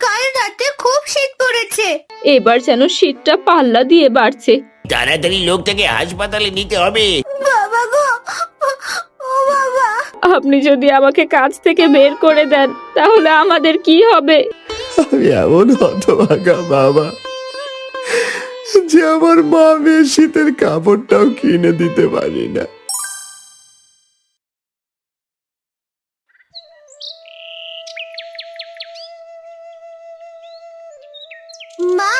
কাল রাতে খুব শীত পড়েছে। এবার যেন শীতটা পাল্লা দিয়ে বাড়ছে। তাড়াতাড়ি লোকটাকে হাসপাতালে নিতে হবে। বাবা গো, ও বাবা। আপনি যদি আমাকে কাজ থেকে বের করে দেন তাহলে আমাদের কি হবে? আমি এমন হতভাগা বাবা যে আমার মা মেয়ের শীতের কাপড়টাও কিনে দিতে পারি না। মা,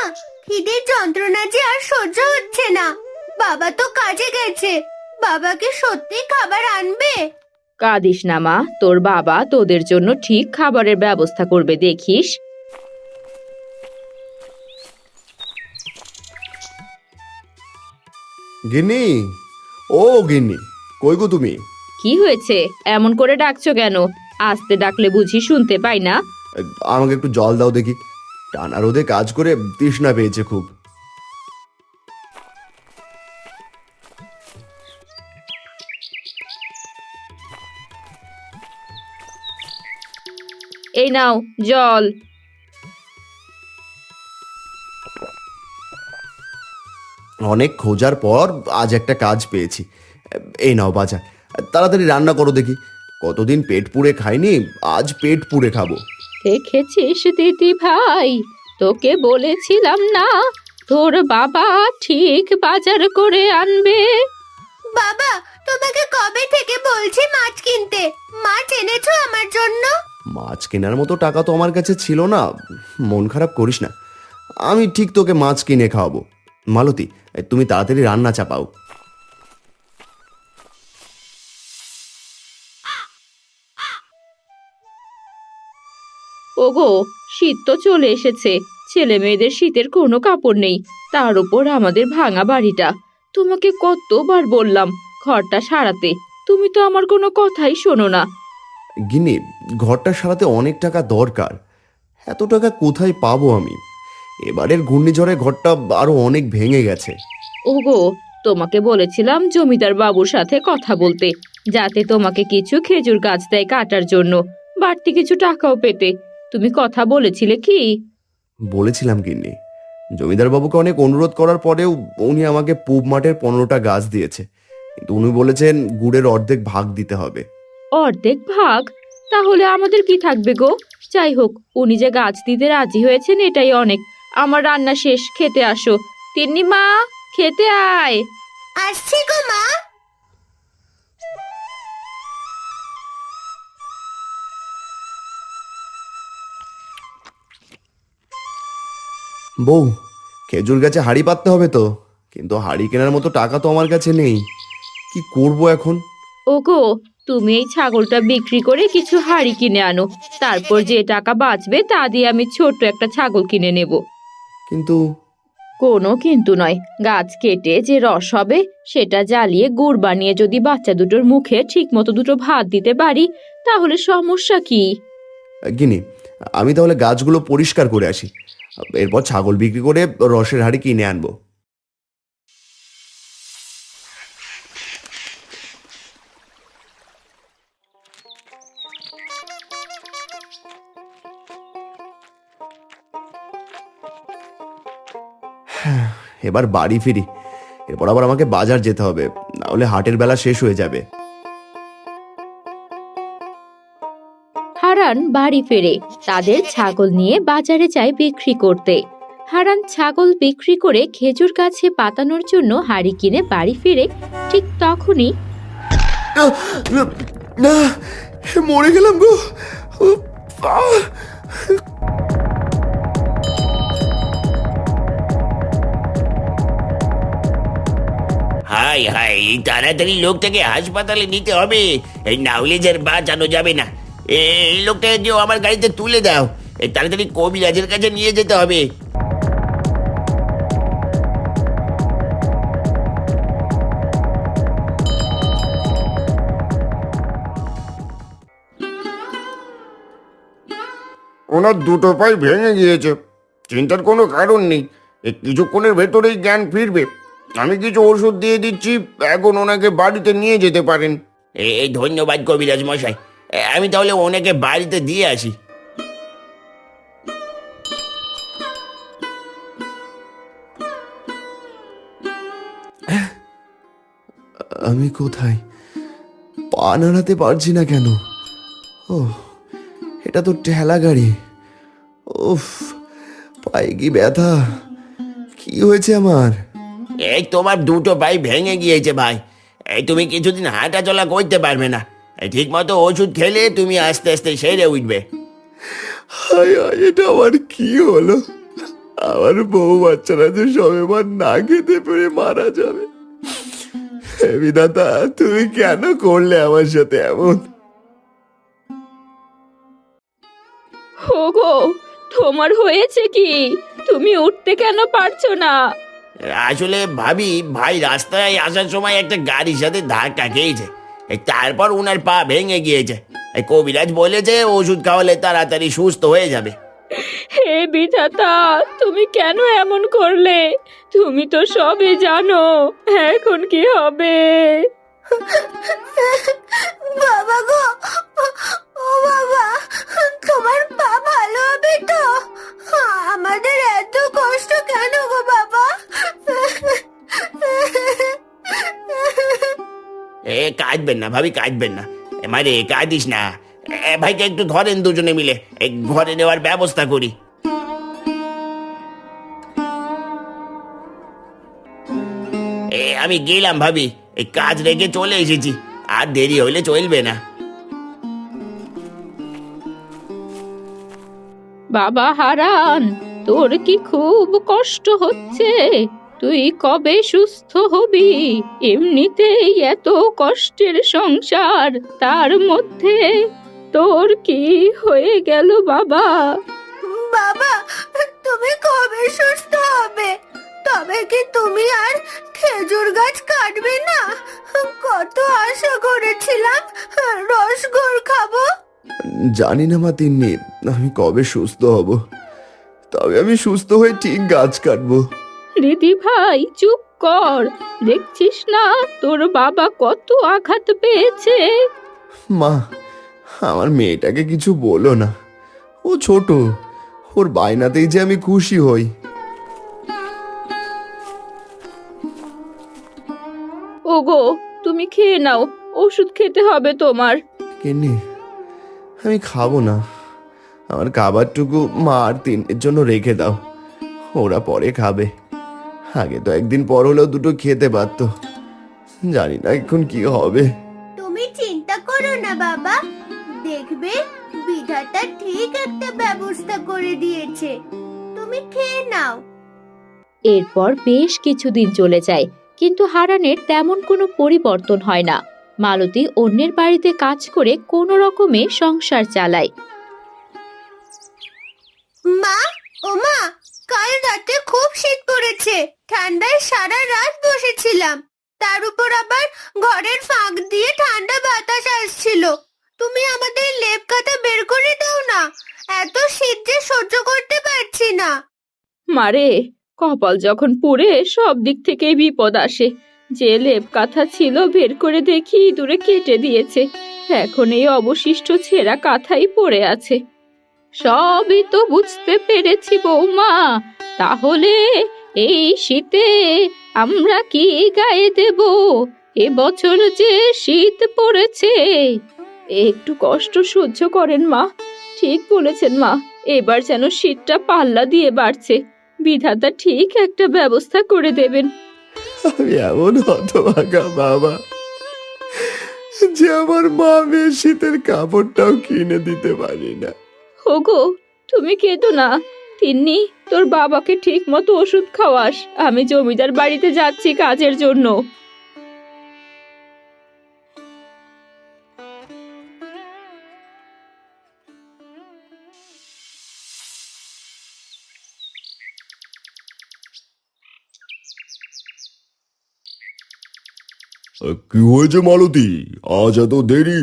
খিদের যন্ত্রণা যে আর সহ্য হচ্ছে না। বাবা তো কাজে গেছে। বাবাকে সত্যি খাবার আনবে? কাঁদিস না মা, তোর বাবা তোদের জন্য ঠিক খাবারের ব্যবস্থা করবে, দেখিস। গিন্নি, ও গিন্নি, কই গো তুমি? কি হয়েছে? এমন করে ডাকছো কেন? আস্তে ডাকলে বুঝি শুনতে পাই না? আমাকে একটু জল দাও দেখি। টানা রোদে কাজ করে তৃষ্ণা পেয়েছে খুব। এই নাও জল। অনেক খোঁজার পর আজ একটা কাজ পেয়েছি। এই নাও বাজা, তাড়াতাড়ি রান্না করো দেখি। কতদিন পেট পুড়ে খাইনি, আজ পেট পুড়ে খাবো। দেখেছিস দিদি ভাই, তোকে বলেছিলাম না তোর বাবা ঠিক বাজার করে আনবে। বাবা, তোমাকে কবে থেকে বলছি মাছ কিনতে। মাছ এনেছো আমার জন্য? মাছ কেনার মতো টাকা তো আমার কাছে ছিল না। মন খারাপ করিস না, আমি ঠিক তোকে মাছ কিনে খাওয়াবো। মালতী, তুমি তাড়াতাড়ি রান্না চাপাও। ওগো, শীত তো চলে এসেছে, ছেলে মেয়েদের শীতের কোনো কাপড় নেই, তার উপর আমাদের ভাঙা বাড়িটা। তোমাকে কতবার বললাম ঘরটা সারাতে, তুমি তো আমার কোনো কথাই শোনো না। গিন্নি, ঘরটা সারাতে অনেক টাকা দরকার। এত টাকা কোথায় পাবো আমি? এবারের ঘূর্ণিঝড়ে ঘরটা আরো অনেক ভেঙে গেছে। ওগো, তোমাকে বলেছিলাম জমিদার বাবুর সাথে কথা বলতে, যাতে তোমাকে কিছু খেজুর গাছ দেয় কাটার জন্য, বাড়তি কিছু টাকাও পেতে। তুমি কথা বলেছিলে কি? বলেছিলাম গিন্নি, জমিদার বাবুকে অনেক অনুরোধ করার পরেও উনি আমাকে পূব মাঠের 15টা গাছ দিয়েছে, কিন্তু উনি বলেছেন গুড়ের অর্ধেক ভাগ দিতে হবে। অর্ধেক ভাগ? তাহলে আমাদের কি থাকবে গো? যাই হোক, উনি যে গাছ দিতে রাজি হয়েছেন এটাই অনেক। আমার রান্না শেষ, খেতে আসো। তিন্নি মা, খেতে আয়। আসছি গো মা। বউ, খেজুর গাছে হাড়ি পাততে হবে তো, কিন্তু হাড়ি কেনার মতো টাকা তো আমার কাছে নেই। কি করব এখন? ওগো, তুমি এই ছাগলটা বিক্রি করে কিছু হাড়ি কিনে আনো, তারপর যে টাকা বাঁচবে তা দিয়ে আমি ছোট্ট একটা ছাগল কিনে নেব। কিন্তু কোনো কিন্তু নয়, গাছ কেটে যে রস হবে সেটা জ্বালিয়ে গুড় বানিয়ে যদি বাচ্চা দুটোর মুখে ঠিক মতো দুটো ভাত দিতে পারি তাহলে সমস্যা কি? গিনি, আমি তাহলে গাছগুলো পরিষ্কার করে আসি, এরপর ছাগল বিক্রি করে রসের হাড়ি কিনে আনবো। এবার বাড়ি ফিরি, এরপর আবার আমাকে বাজার যেতে হবে, না হলে হাটের বেলা শেষ হয়ে যাবে। হারান বাড়ি ফেরে তাদের ছাগল নিয়ে বাজারে যায় বিক্রি করতে। হারান ছাগল বিক্রি করে খেজুর গাছে পাতানোর জন্য হাড়ি কিনে বাড়ি ফিরে ঠিক তখনই না, মরে গেলাম গো। উফ, আহ! হাই হাই, তাড়াতাড়ি লোকটাকে হাসপাতালে নিতে হবে, এই না হলে যে আর বাঁচানো যাবে না। এই লোকটাকে কেউ আমার গাড়িতে তুলে দাও, এই তাড়াতাড়ি কবিরাজের কাছে নিয়ে যেতে হবে। ওনার দুটো পাই ভেঙে গিয়েছে, চিন্তার কোনো কারণ নেই, এই কিছুক্ষণের ভেতরেই জ্ঞান ফিরবে। আমি কিছু ওষুধ দিয়ে দিচ্ছি, এখন ওনাকে বাড়িতে নিয়ে যেতে পারেন। এই ধন্যবাদ কবিরাজ মশাই, আমি তাহলে ওনাকে বাড়িতে দিয়ে আসি। আমি কোথায়? পা নাড়াতে পারছি না কেন? ও, এটা তো ঠেলা গাড়ি। উফ, পায়ে কি ব্যথা! কি হয়েছে আমার? এই তোমার দুটো পাই ভেঙে গিয়েছে ভাই। এই তুমি কিছুদিন হাঁটা চলা করতে পারবে না। এই ঠিক মতো ওষুধ খেলে তুমি আস্তে আস্তে সেরে উঠবে। হায় হায়, এটা আমার কি হলো? আমার বউ বাচ্চারা যে সবেবার না খেতে পেরে মারা যাবে। হে বিধাতা, তুমি কেন করলে আমার সাথে এমন? ওগো, তোমার হয়েছে কি? তুমি উঠতে কেন পারছো না? আসলে ভাবি ভাই রাস্তায় আসার সময় একটা গাড়ির সাথে ধাক্কা খেয়েছে। এই তারপর উনার পা ভেঙে গিয়েছে। এই কবিরাজ বলেছে ওষুধ খাওয়ালে তাড়াতাড়ি সুস্থ হয়ে যাবে। হে বিধাতা, তুমি কেন এমন করলে? তুমি তো সবই জানো। এখন কি হবে? বাবা গো, ও বাবা, তোমার পা ভালো হবে তো? আমাদের এত কষ্ট কেন গো বাবা? কাঁদবেন না ভাবি, কাঁদবেন না। মারে কাঁদিস না। ভাইকে একটু ধরেন দুজনে মিলে, এই ঘরে নেওয়ার ব্যবস্থা করি। আমি গেলাম ভাবি, এই কাজ রেখে চলে এসেছি। আর দেরি হইলে চলবে না। বাবা হারান, তোর কি খুব কষ্ট হচ্ছে? তুই কবে সুস্থ হবি? এমনিতেই এত কষ্টের সংসার, তার মধ্যে তোর কি হয়ে গেল বাবা? বাবা, তুমি কবে সুস্থ হবে? তবে কি তুমি আর খেজুর গাছ কাটবে না? কত আশা করেছিলাম রসগোল খাবো। জানি না মা তিন্নি, আমি কবে সুস্থ হব। তবে আমি সুস্থ হয়ে ঠিক গাছ কাটবো। দিদি ভাই, চুপ কর। দেখছিস না তোর বাবা কত আঘাত পেয়েছে? মা, আমার মেয়েটাকে কিছু বলো না। ও ছোট, ওর বায়নাতেই যে আমি খুশি হই। ওগো, তুমি খেয়ে নাও, ওষুধ খেতে হবে তোমার। কেনে, আমি খাবো না। আমার খাবারটুকু মা আর তিনের জন্য রেখে দাও, ওরা পরে খাবে। আগে তো একদিন পর হলেও দুটো খেতে পারতো। জানি না এখন কি হবে। তুমি চিন্তা করো না বাবা, দেখবে বিধাতা ঠিক একটা ব্যবস্থা করে দিয়েছে। তুমি খেয়ে নাও। এরপর বেশ কিছুদিন চলে যায়, কিন্তু হারানের তেমন কোনো পরিবর্তন হয় না। মালতী অন্যের বাড়িতে কাজ করে কোনো রকমে সংসার চালায়। মা, ও মা, কাল রাতে খুব শীত পড়েছে। ঠান্ডায় সারা রাত বসেছিলাম। তার উপর আবার ঘরের ফাঁক দিয়ে ঠান্ডা বাতাস আসছিল। তুমি আমাদের লেপ কাঁথা বের করে দাও না, এত শীত যে সহ্য করতে পারছি না। মারে, কপাল যখন পুড়ে সব দিক থেকেই বিপদ আসে। যে লেপ কাঁথা ছিল বের করে দেখি দূরে কেটে দিয়েছে। এখন এই অবশিষ্ট ছেঁড়া কাঁথাই পড়ে আছে। সবই তো বুঝতে পেরেছি বৌমা। তাহলে এই শীতে আমরা কি গায়ে দেব? এবছর যে শীত পড়েছে। একটু কষ্ট সহ্য করেন মা। ঠিক বলেছেন মা, এবার যেন শীতটা পাল্লা দিয়ে বাড়ছে। বিধাতা ঠিক একটা ব্যবস্থা করে দেবেন। আমি এমন হতভাগা বাবা যে আমার মা মেয়ের শীতের কাপড়টাও কিনে দিতে পারি না। ওগো, তুমি কেঁদো না। তিন্নি, তোর বাবাকে ঠিক মতো ওষুধ খাওয়াস। আমি জমিদার বাড়িতে যাচ্ছি কাজের জন্য। কি হয়েছে মালতী, আজ এত দেরি?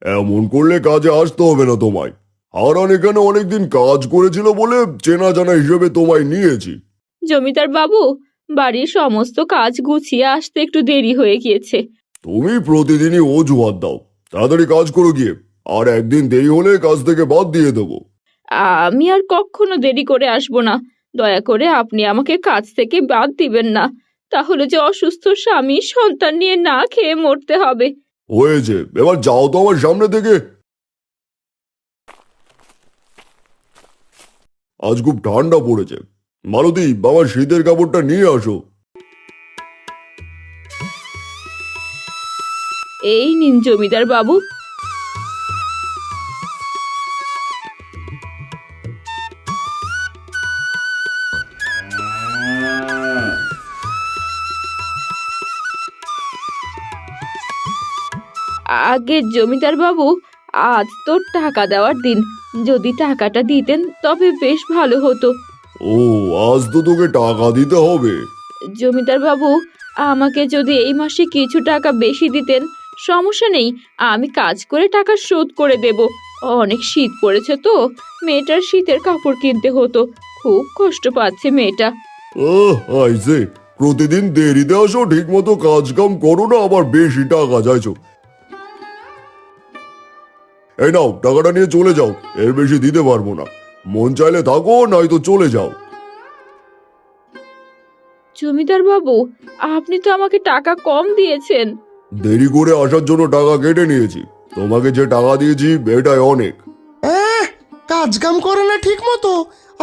এমন করলে কাজে আসতে হবে না তোমায়। হারান এখানে অনেকদিন কাজ করেছিল বলে চেনা জানা হিসেবে তোমায় নিয়েছি। জমিদার বাবু, বাড়ির সমস্ত কাজ গুছিয়ে আসতে একটু দেরি হয়ে গিয়েছে। তুমি প্রতিদিনই অজুহাত দাও। তাড়াতাড়ি কাজ করো গিয়ে, আর একদিন দেরি হলে কাজ থেকে বাদ দিয়ে দেবো। আমি আর কখনো দেরি করে আসবো না। দয়া করে আপনি আমাকে কাজ থেকে বাদ দিবেন না। তাহলে যে অসুস্থ স্বামী সন্তান নিয়ে না খেয়ে মরতে হবে। হয়েছে, এবার যাও তো আমার সামনে থেকে। আজ খুব ঠান্ডা পড়েছে। মালতী, বাবার শীতের কাপড়টা নিয়ে আসো। এই নিন জমিদার বাবু। আগে জমিদার বাবু, আজ তো টাকা দেওয়ার দিন, যদি টাকাটা দিতেন তবে বেশ ভালো হতো। ও, আজ তো তোকে টাকা দিতে হবে। জমিদার বাবু, আমাকে যদি এই মাসে কিছু টাকা বেশি দিতেন সমস্যা নেই, আমি কাজ করে টাকা শোধ করে দেব। অনেক শীত পড়েছে তো, মেয়েটার শীতের কাপড় কিনতে হতো, খুব কষ্ট পাচ্ছে মেয়েটা। আইসে, প্রতিদিন দেরিতে আসো, ঠিক মতো কাজ কাম করো না, আবার বেশি টাকা চাইছো। এই নাও, টাকাটা নিয়ে চলে যাও, এর বেশি দিতে পারবো না। মন চাইলে থাকো, নয়তো চলে যাও। জমিদার বাবু, আপনি তো আমাকে টাকা কম দিয়েছেন। দেরি করে আসার জন্য টাকা কেটে নিয়েছি, তোমাকে যে টাকা দিয়েছি এটাই অনেক। কাজ কাম করে না ঠিক মতো,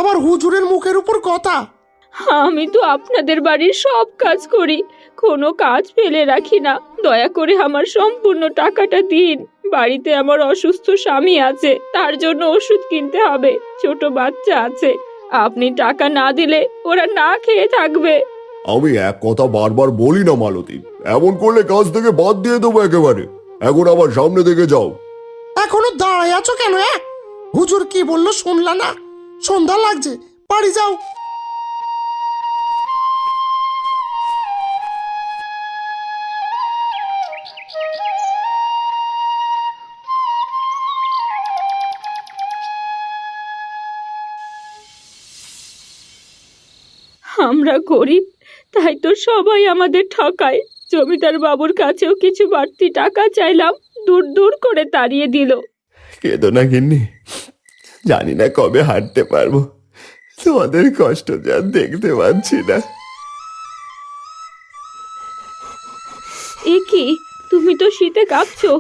আবার হুজুরের মুখের উপর কথা। আমি তো আপনাদের বাড়ির সব কাজ করি, কোনো কাজ ফেলে রাখি না। দয়া করে আমার সম্পূর্ণ টাকাটা দিন। বাড়িতে আমার অসুস্থ স্বামী আছে, তার জন্য ওষুধ কিনতে হবে, ছোট বাচ্চা আছে। আপনি টাকা না দিলে ওরা না খেয়ে থাকবে। আমি এক কথা বারবার বলি না মালতী, এমন করলে কাজ থেকে বাদ দিয়ে দেবো একেবারে। এখন আবার সামনে থেকে যাও। এখনো দাঁড়ায় আছো কেন? হুজুর কি বললো শুনলা না? সন্ধ্যা লাগছে, বাড়ি যাও। আমরা গরিব, তাই তো সবাই আমাদের ঠকায়। জমিদার বাবুর কাছেও কিছু বাড়তি টাকা চাইলাম, দূর দূর করে তাড়িয়ে দিল। কেঁদো না গিন্নি, জানি না কবে হাঁটতে পারবো, তোমাদের কষ্ট যা দেখতে পাচ্ছি না। এ কি, তুমি তো শীতে কাঁপছো,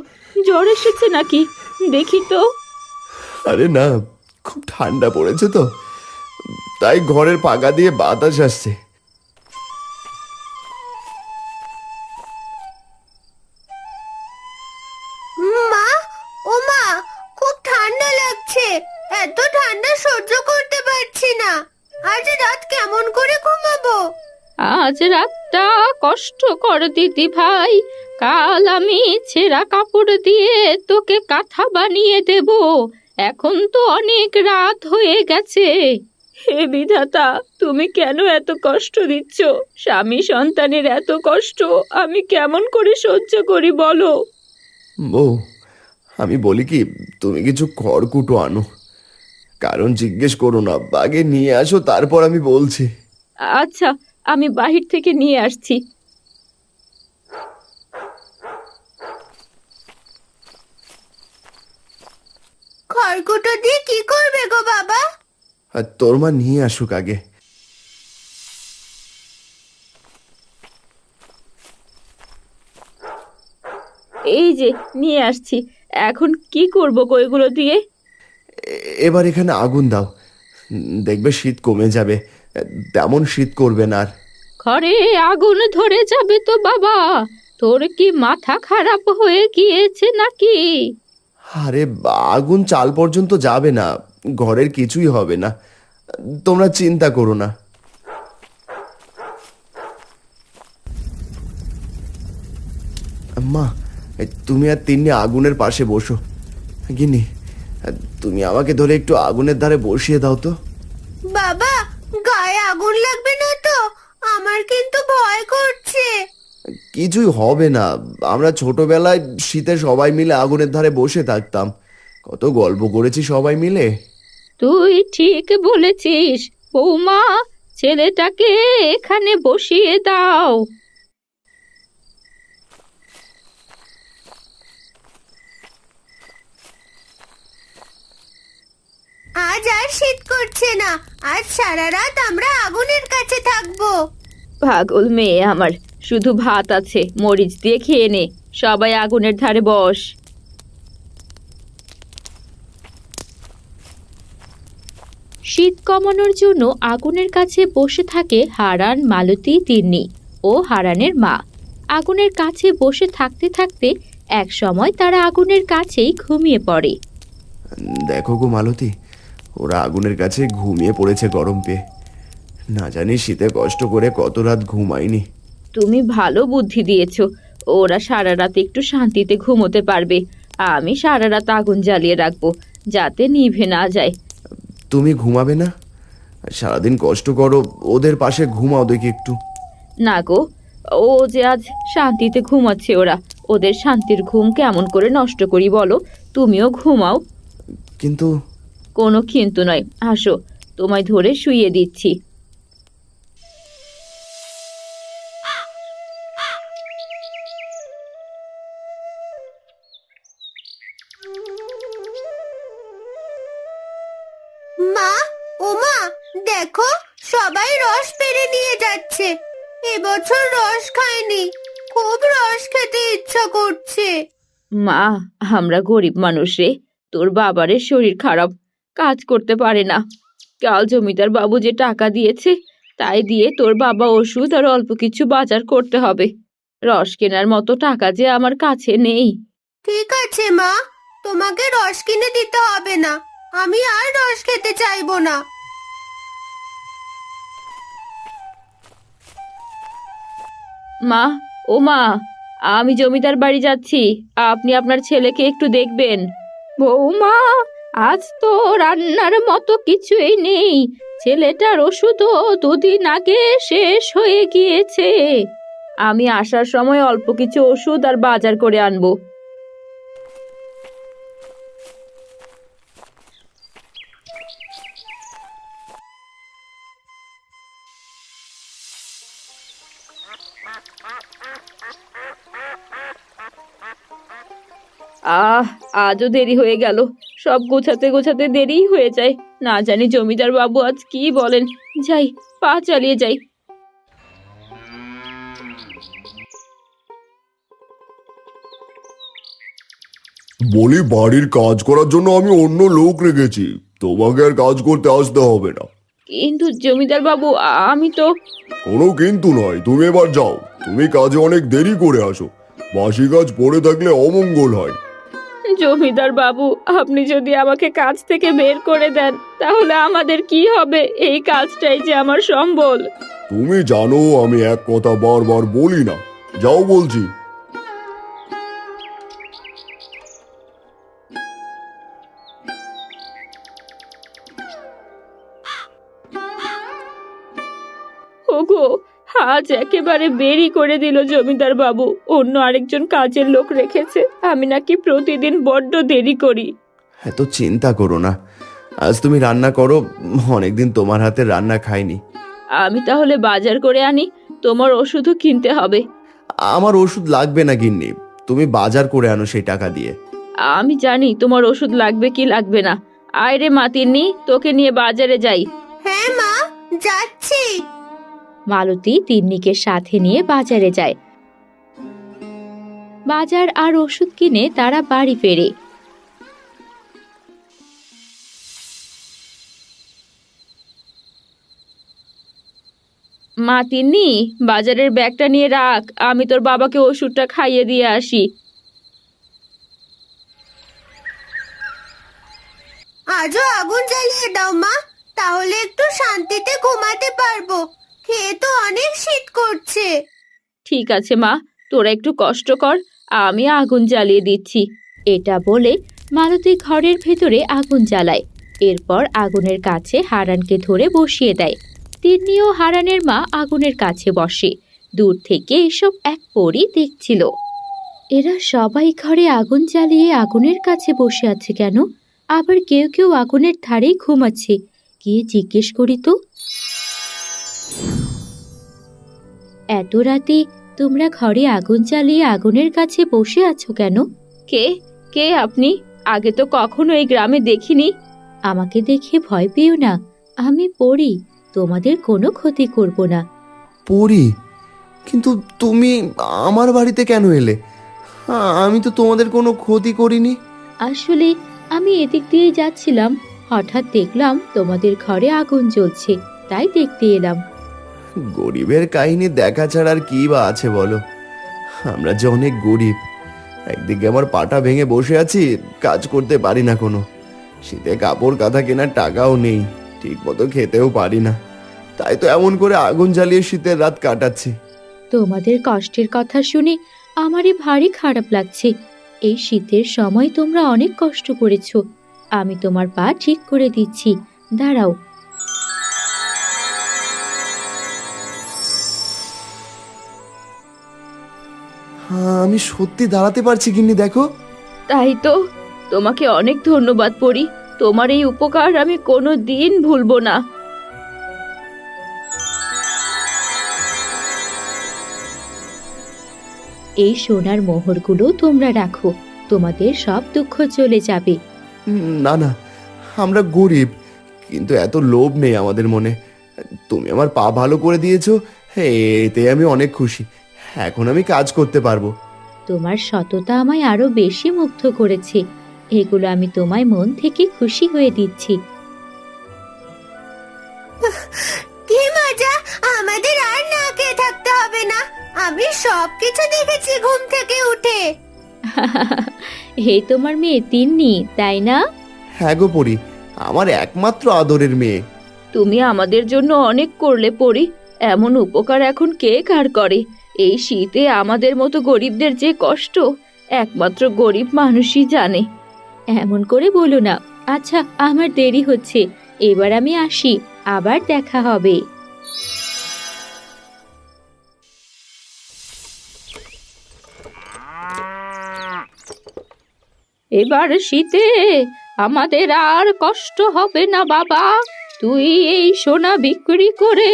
জ্বর এসেছে নাকি? দেখি তো। আরে না, খুব ঠান্ডা পড়েছে তো, তাই ঘরের পাকা দিয়ে বাতাস আসছে। মা, ও মা, খুব ঠান্ডা লাগছে। এত ঠান্ডা সহ্য করতে পারছি না। আজ রাত কেমন করে ঘুমাবো? আজ রাতটা কষ্ট কর দিদি ভাই, কাল আমি ছেঁড়া কাপড় দিয়ে তোকে কাঁথা বানিয়ে দেব। এখন তো অনেক রাত হয়ে গেছে। হে বিধাতা, তুমি কেন এত কষ্ট দিচ্ছ? স্বামী সন্তানের এত কষ্ট আমি কেমন করে সহ্য করি বলো? বউ, আমি বলি কি, তুমি কিছু খড়কুটো আনো, কারণ জিজ্ঞেস করো না, আগে নিয়ে আসো, তারপর আমি বলছি। আচ্ছা, আমি বাহির থেকে নিয়ে আসছি। খড়কুটো দিয়ে কি করবে গো বাবা? আর তোর মা নিয়ে আসুক আগে। এই যে নিয়ে আসছি, এখন কি করবো গো এগুলো দিয়ে? এবার এখানে আগুন দাও, দেখবে শীত কমে যাবে, তেমন শীত করবে না আর। ঘরে আগুন ধরে যাবে তো বাবা, তোর কি মাথা খারাপ হয়ে গিয়েছে নাকি? আরে, আগুন চাল পর্যন্ত যাবে না, ঘরের কিছুই হবে না, তোমরা চিন্তা করো না। মা, তুমি আর তিন্নি আগুনের পাশে বসো। গিন্নি, তুমি আমাকে ধরে একটু আগুনের ধারে বসিয়ে দাও তো। বাবা, গায়ে আগুন লাগবে না তো? আমার কিন্তু ভয় করছে। কিছুই হবে না, আমরা ছোটবেলায় শীতে সবাই মিলে আগুনের ধারে বসে থাকতাম, কত গল্প করেছি সবাই মিলে। তুই ঠিক বলেছিস বৌমা, ছেলেটাকে এখানে বসিয়ে দাও। আজ আর শীত করছে না। আজ সারা রাত আমরা আগুনের কাছে থাকবো। পাগল মেয়ে আমার, শুধু ভাত আছে, মরিচ দিয়ে খেয়ে নে। সবাই আগুনের ধারে বস। শীত কমানোর জন্য আগুনের কাছে বসে থাকে হারান, মালতী, তিন্নি ও হারানের মা। আগুনের কাছে বসে থাকতে থাকতে এক সময় তারা আগুনের কাছেই ঘুমিয়ে পড়ে। দেখো গো মালতী, ওরা আগুনের কাছে ঘুমিয়ে পড়েছে গরম পেয়ে। না জানি শীতে কষ্ট করে কত রাত ঘুমায়নি। তুমি ভালো বুদ্ধি দিয়েছ, ওরা সারা রাত একটু শান্তিতে ঘুমোতে পারবে। আমি সারা রাত আগুন জ্বালিয়ে রাখবো, যাতে নিভে না যায়। তুমি ঘুমাবে না? সারাদিন কষ্ট করো, ওদের পাশে ঘুমাও দেখি একটু। না গো, ও যে আজ শান্তিতে ঘুমাচ্ছে, ওদের শান্তির ঘুম কেমন করে নষ্ট করি বলো? তুমিও ঘুমাও। কিন্তু কোনো কিন্তু নয়, আসো, তোমায় ধরে শুইয়ে দিচ্ছি। মা, ও মা, দেখো সবাই রস পেরে নিয়ে যাচ্ছে। এবছর রস খাইনি, খুব রস খেতে ইচ্ছা করছে। মা, আমরা গরিব মানুষ রে, তোর বাবারের শরীর খারাপ, কাজ করতে পারে না। কাল জমিদার বাবু যে টাকা দিয়েছে, তাই দিয়ে তোর বাবা ওষুধ আর অল্প কিছু বাজার করতে হবে। রস কেনার মতো টাকা যে আমার কাছে নেই। ঠিক আছে মা, তোমাকে রস কিনে দিতে হবে না, আমি আর রস খেতে চাইবো না। মা, ও মা, আমি জমিদার বাড়ি যাচ্ছি, আপনি আপনার ছেলেকে একটু দেখবেন। বৌমা, আজ তো রান্নার মতো কিছুই নেই, ছেলেটার ওষুধও দুদিন আগে শেষ হয়ে গিয়েছে। আমি আসার সময় অল্প কিছু ওষুধ আর বাজার করে আনবো। আজও দেরি হয়ে গেল, সব গোছাতে গোছাতে দেরিই হয়ে যায়। না জানি জমিদার বাবু আজ কি বলেন। যাই, পা চালিয়ে যাই। বলি, বাড়ির কাজ করার জন্য আমি অন্য লোক রেখেছি, তোমাকে আর কাজ করতে আসতে হবে না। কিন্তু জমিদার বাবু, আমি তো... কোনো কিন্তু নয়, তুমি এবার যাও, তুমি কাজে অনেক দেরি করে আসো, বাসি কাজ পড়ে থাকলে অমঙ্গল হয়। জমিদার বাবু, আপনি যদি আমাকে কাজ থেকে বের করে দেন, তাহলে আমাদের কি হবে? এই কাজটাই যে আমার সম্বল। তুমি জানো আমি এক কথা বারবার বলি না, যাও বলছি। ওগো, আজ একেবারে বেরি করে দিল জমিদার বাবু। অন্য আরেকজন কাজের লোক রেখেছে, আমি নাকি প্রতিদিন বড্ড দেরি করি। এত চিন্তা করো না, আজ তুমি রান্না করো, অনেকদিন তোমার হাতে রান্না খাইনি। আমি তাহলে বাজার করে আনি, তোমার ওষুধও কিনতে হবে। আমার ওষুধ লাগবে না গিন্নি, তুমি বাজার করে আনো সেই টাকা দিয়ে। আমি জানি তোমার ওষুধ লাগবে কি লাগবে না। আয় রে মা তিন্নি, তোকে নিয়ে বাজারে যাই। হ্যাঁ মা, যাচ্ছি। মালতী তিন্নিকে সাথে নিয়ে বাজারে যায়। বাজার আর ওষুধ কিনে তারা বাড়ি ফেরে। মা তিন্নি, বাজারের ব্যাগটা নিয়ে রাখ, আমি তোর বাবাকে ওষুধটা খাইয়ে দিয়ে আসি। আজও আগুন জ্বালিয়ে দাও মা, তাহলে একটু শান্তিতে ঘুমাতে পারবো। খেয়ে তো অনেক শীত করছে। ঠিক আছে মা, তোরা একটু কষ্ট কর, আমি আগুন জ্বালিয়ে দিচ্ছি। এটা বলে মালতী ঘরের ভেতরে আগুন জ্বালায়। এরপর আগুনের কাছে হারানকে ধরে বসিয়ে দেয়। তিন্নিও হারানের মা আগুনের কাছে বসে। দূর থেকে এসব এক পরী দেখছিল। এরা সবাই ঘরে আগুন জ্বালিয়ে আগুনের কাছে বসে আছে কেন? আবার কেউ কেউ আগুনের ধারেই ঘুমাচ্ছে। গিয়ে জিজ্ঞেস করি তো। এত রাতে তোমরা ঘরে আগুন জ্বালিয়ে আগুনের কাছে বসে আছো কেন? কে কে আপনি? আগে তো কখনো এই গ্রামে দেখিনি। আমাকে দেখে ভয় পেও না, আমি পড়ি, তোমাদের কোনো ক্ষতি করব না। পরি, কিন্তু তুমি আমার বাড়িতে কেন এলে? আমি তো তোমাদের কোনো ক্ষতি করিনি। আসলে আমি এদিক দিয়ে যাচ্ছিলাম, হঠাৎ দেখলাম তোমাদের ঘরে আগুন জ্বলছে, তাই দেখতে এলাম। গরিবের কাহিনী দেখা ছাড়া আর কি বা আছে বলো? আমরা যে অনেক গরিব। একদিকে আমার পাটা ভেঙে বসে আছি, কাজ করতে পারি না কোনো। শীতে কাপড় কাঁথা কেনার টাকাও নেই, ঠিক মতো খেতেও পারি না। তাই তো এমন করে আগুন জ্বালিয়ে শীতের রাত কাটাচ্ছি। তোমাদের কষ্টের কথা শুনে আমারই ভারী খারাপ লাগছে। এই শীতের সময় তোমরা অনেক কষ্ট করেছো। আমি তোমার পা ঠিক করে দিচ্ছি, দাঁড়াও। আমি সত্যি দাঁড়াতে পারছি গিন্নি, দেখো। তাই তো, তোমাকে অনেক ধন্যবাদ পরি। তোমার এই উপকার আমি কোনো দিন ভুলবো না। এই সোনার মোহরগুলো তোমরা রাখো, তোমাদের সব দুঃখ চলে যাবে। না না, আমরা গরিব, কিন্তু এত লোভ নেই আমাদের মনে। তুমি আমার পা ভালো করে দিয়েছো, এতে আমি অনেক খুশি। এখন আমি কাজ করতে পারবো। তোমার সততা আমায় আরো বেশি মুগ্ধ করেছে। এগুলো আমি তোমায় মন থেকে খুশি হয়ে দিচ্ছি। কি মজা, আমাদের আর না খেয়ে থাকতে হবে না। আমি সবকিছু দেখেছি ঘুম থেকে উঠে। হে তোমার মেয়ে তিন্নি, তাই না? হ্যাঁ গো পরি, আমার একমাত্র আদরের মেয়ে। তুমি আমাদের জন্য অনেক করলে পরি। এমন উপকার এখন কে কার করে? এই শীতে আমাদের মতো গরিবদের যে কষ্ট, একমাত্র গরিব মানুষই জানে। এমন করে বলো না। আচ্ছা, আমার দেরি হচ্ছে, এবার আমি আসি, আবার দেখা হবে। এবার শীতে আমাদের আর কষ্ট হবে না বাবা। তুই এই সোনা বিক্রি করে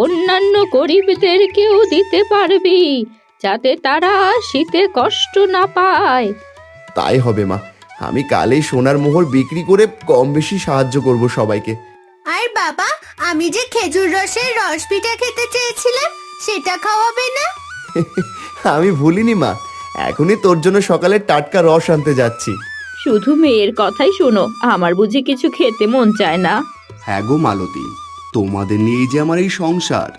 অন্যান্য গরিবদেরকেও দিতে পারবি, যাতে তারা শীতে কষ্ট না পায়। তাই হবে মা, আমি কালেই সোনার মোহর বিক্রি করে কম বেশি সাহায্য করব সবাইকে। আর বাবা, আমি যে খেজুর রসের রস পিঠা খেতে চেয়েছিলাম, সেটা খাওয়াবে না? আমি ভুলিনি মা, এখনই তোর জন্য সকালে টাটকা রস আনতে যাচ্ছি। শুধু মেয়ের কথাই শোনো, আমার বুঝি কিছু খেতে মন চায় না? হ্যাঁ গো মালতী, তোমাদের নিয়েই যে আমার এই সংসার।